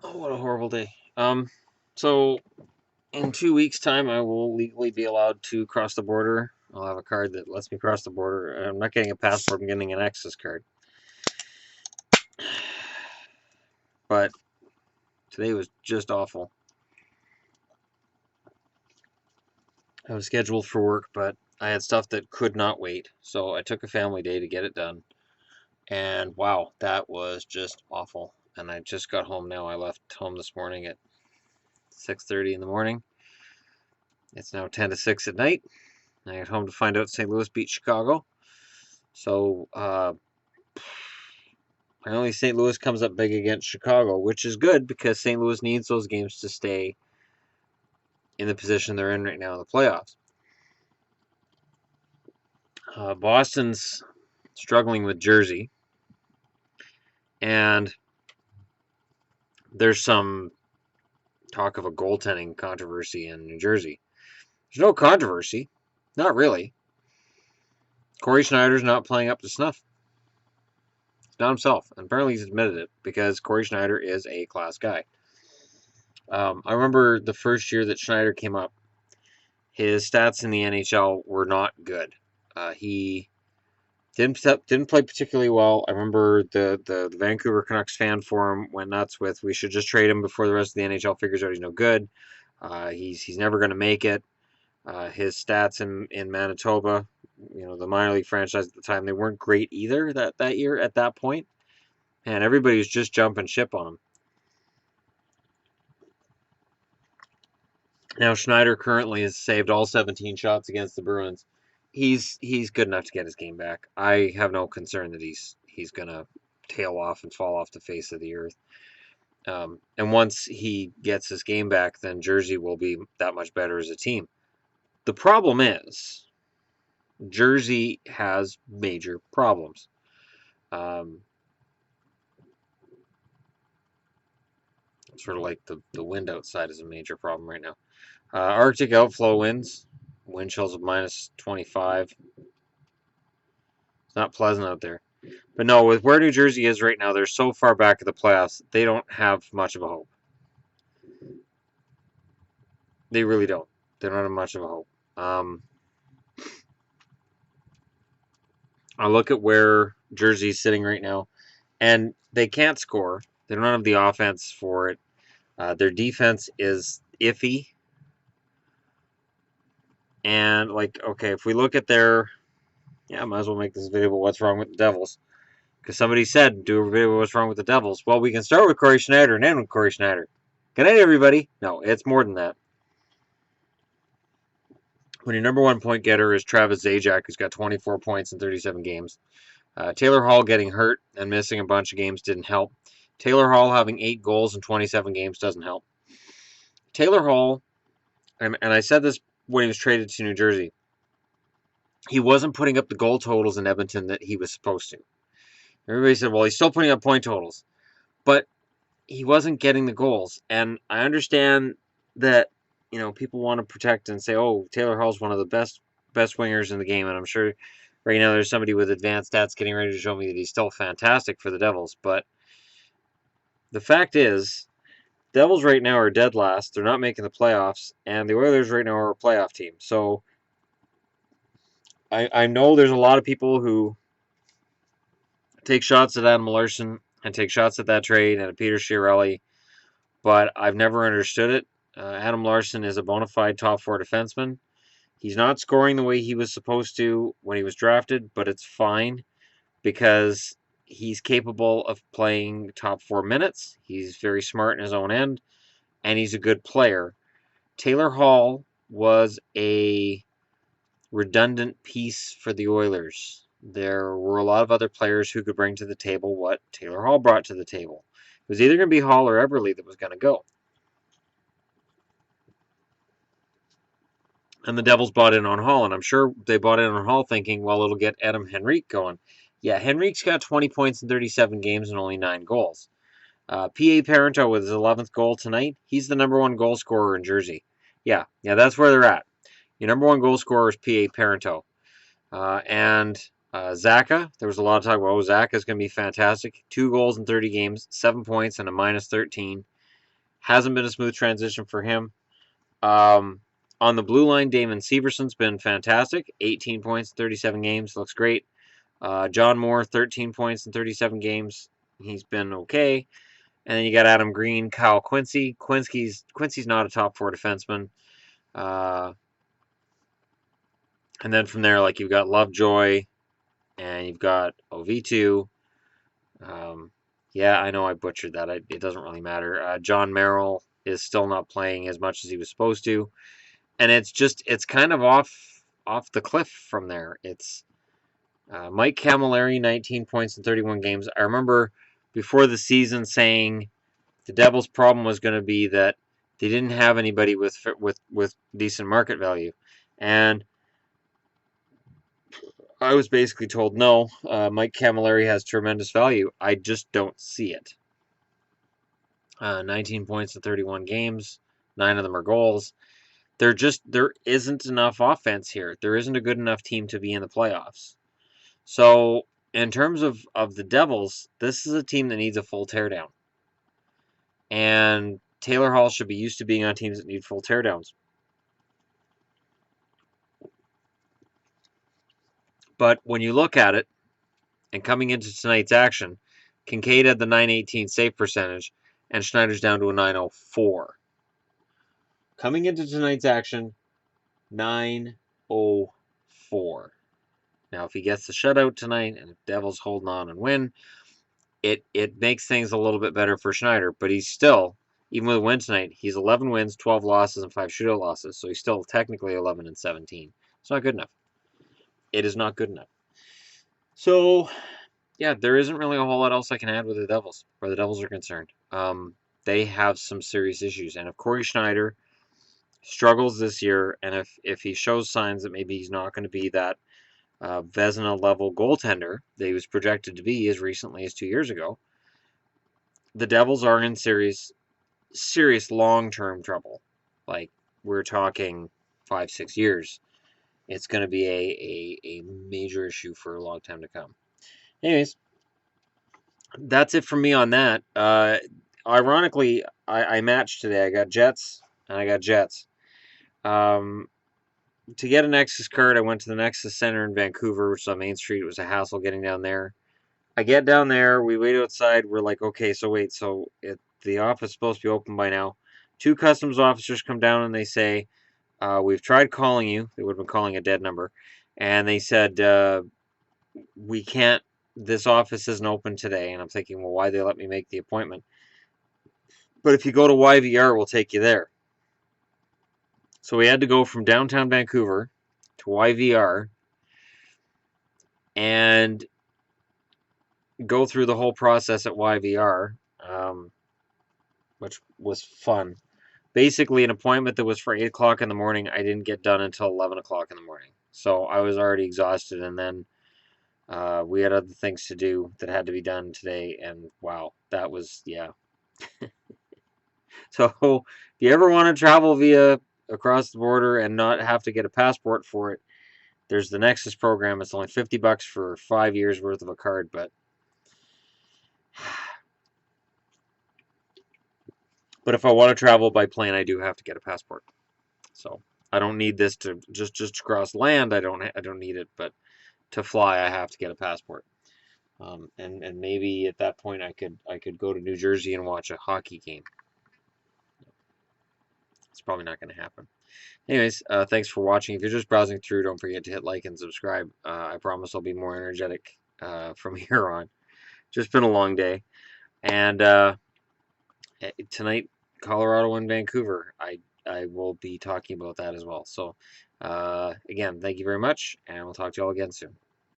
Oh, what a horrible day. So in 2 weeks' time, I will legally be allowed to cross the border. I'll have a card that lets me cross the border. I'm not getting a passport. I'm getting an access card. But today was just awful. I was scheduled for work, but I had stuff that could not wait. So I took a family day to get it done. And wow, that was just awful. And I just got home now. I left home this morning at 6:30 in the morning. It's now 10 to 6 at night. I got home to find out St. Louis beat Chicago. So apparently St. Louis comes up big against Chicago, which is good because St. Louis needs those games to stay in the position they're in right now in the playoffs. Boston's struggling with Jersey, and there's some talk of a goaltending controversy in New Jersey. There's no controversy, not really. Corey Schneider's not playing up to snuff. He's not himself, and apparently he's admitted it because Corey Schneider is a class guy. I remember the first year that Schneider came up, his stats in the NHL were not good. He didn't play particularly well. I remember the Vancouver Canucks fan forum went nuts with, we should just trade him before the rest of the NHL figures out he's no good. He's never going to make it. His stats in Manitoba, the minor league franchise at the time, they weren't great either that year at that point, and everybody was just jumping ship on him. Now Schneider currently has saved all 17 shots against the Bruins. He's good enough to get his game back. I have no concern that he's gonna tail off and fall off the face of the earth. And once he gets his game back, then Jersey will be that much better as a team. The problem is Jersey has major problems. Sort of like the wind outside is a major problem right now. Arctic outflow winds, wind chills of minus 25. It's not pleasant out there. But no, with where New Jersey is right now, they're so far back in the playoffs, they don't have much of a hope. They really don't. They don't have much of a hope. I look at where Jersey's sitting right now, and they can't score. They don't have the offense for it. Their defense is iffy. And, okay, if we look at I might as well make this video about what's wrong with the Devils. Because somebody said, do a video about what's wrong with the Devils. Well, we can start with Corey Schneider and end with Corey Schneider. Good night, everybody. No, it's more than that. When your number one point getter is Travis Zajac, who's got 24 points in 37 games. Taylor Hall getting hurt and missing a bunch of games didn't help. Taylor Hall having 8 goals in 27 games doesn't help. Taylor Hall, and I said this when he was traded to New Jersey, he wasn't putting up the goal totals in Edmonton that he was supposed to. Everybody said, well, he's still putting up point totals. But he wasn't getting the goals. And I understand that, people want to protect and say, oh, Taylor Hall's one of the best wingers in the game. And I'm sure right now there's somebody with advanced stats getting ready to show me that he's still fantastic for the Devils. But the fact is, Devils right now are dead last. They're not making the playoffs. And the Oilers right now are a playoff team. So I know there's a lot of people who take shots at Adam Larson and take shots at that trade and at Peter Chiarelli, but I've never understood it. Adam Larson is a bona fide top 4 defenseman. He's not scoring the way he was supposed to when he was drafted, but it's fine because he's capable of playing top 4 minutes. He's very smart in his own end, and he's a good player. Taylor Hall was a redundant piece for the Oilers. There were a lot of other players who could bring to the table what Taylor Hall brought to the table. It was either going to be Hall or Everly that was going to go. And the Devils bought in on Hall, and I'm sure they bought in on Hall thinking, well, it'll get Adam Henrique going. Yeah, Henrique's got 20 points in 37 games and only 9 goals. P.A. Parento with his 11th goal tonight, he's the number 1 goal scorer in Jersey. Yeah, that's where they're at. Your number 1 goal scorer is P.A. Parento. And Zaka, there was a lot of talk about, Zaka's going to be fantastic. 2 goals in 30 games, 7 points, and a minus 13. Hasn't been a smooth transition for him. On the blue line, Damon Severson's been fantastic. 18 points, 37 games. Looks great. John Moore, 13 points in 37 games. He's been okay. And then you got Adam Green, Kyle Quincy. Quincy's not a top 4 defenseman. And then from there, like, you've got Lovejoy and you've got OV2. Yeah, I know I butchered that. It doesn't really matter. John Merrill is still not playing as much as he was supposed to. And it's kind of off the cliff from there. It's Mike Camilleri, 19 points in 31 games. I remember before the season saying the Devils' problem was going to be that they didn't have anybody with decent market value, and I was basically told no. Mike Camilleri has tremendous value. I just don't see it. 19 points in 31 games. 9 of them are goals. There isn't enough offense here. There isn't a good enough team to be in the playoffs. So, in terms of the Devils, this is a team that needs a full teardown. And Taylor Hall should be used to being on teams that need full teardowns. But when you look at it, and coming into tonight's action, Kincaid had the .918 save percentage, and Schneider's down to a .904. Coming into tonight's action, .904. Now, if he gets the shutout tonight, and if Devils hold on and win, it makes things a little bit better for Schneider. But he's still, even with a win tonight, he's 11 wins, 12 losses, and 5 shootout losses. So he's still technically 11 and 17. It's not good enough. It is not good enough. So, yeah, there isn't really a whole lot else I can add with the Devils, where the Devils are concerned. They have some serious issues. And if Corey Schneider struggles this year, and if he shows signs that maybe he's not going to be that Vezina-level goaltender that he was projected to be as recently as 2 years ago, the Devils are in serious long-term trouble. Like, we're talking 5-6 years. It's going to be a major issue for a long time to come. Anyways, that's it from me on that. Ironically, I matched today. I got Jets, and I got Jets. To get a Nexus card, I went to the Nexus Center in Vancouver, which is on Main Street. It was a hassle getting down there. I get down there. We wait outside. We're like, okay, so wait. So the office is supposed to be open by now. 2 customs officers come down, and they say, we've tried calling you. They would have been calling a dead number. And they said, we can't, this office isn't open today. And I'm thinking, well, why they let me make the appointment? But if you go to YVR, we'll take you there. So we had to go from downtown Vancouver to YVR and go through the whole process at YVR, which was fun. Basically, an appointment that was for 8 o'clock in the morning, I didn't get done until 11 o'clock in the morning. So I was already exhausted, and then we had other things to do that had to be done today, and wow, that was, yeah. So if you ever want to travel via across the border and not have to get a passport for it, there's the Nexus program. It's only $50 for 5 years worth of a card, but if I want to travel by plane, I do have to get a passport. So I don't need this to just cross land. I don't need it, but to fly, I have to get a passport. And maybe at that point, I could go to New Jersey and watch a hockey game. It's probably not going to happen. Anyways, thanks for watching. If you're just browsing through, don't forget to hit like and subscribe. I promise I'll be more energetic from here on. Just been a long day. And tonight, Colorado and Vancouver, I will be talking about that as well. So, again, thank you very much, and we'll talk to you all again soon.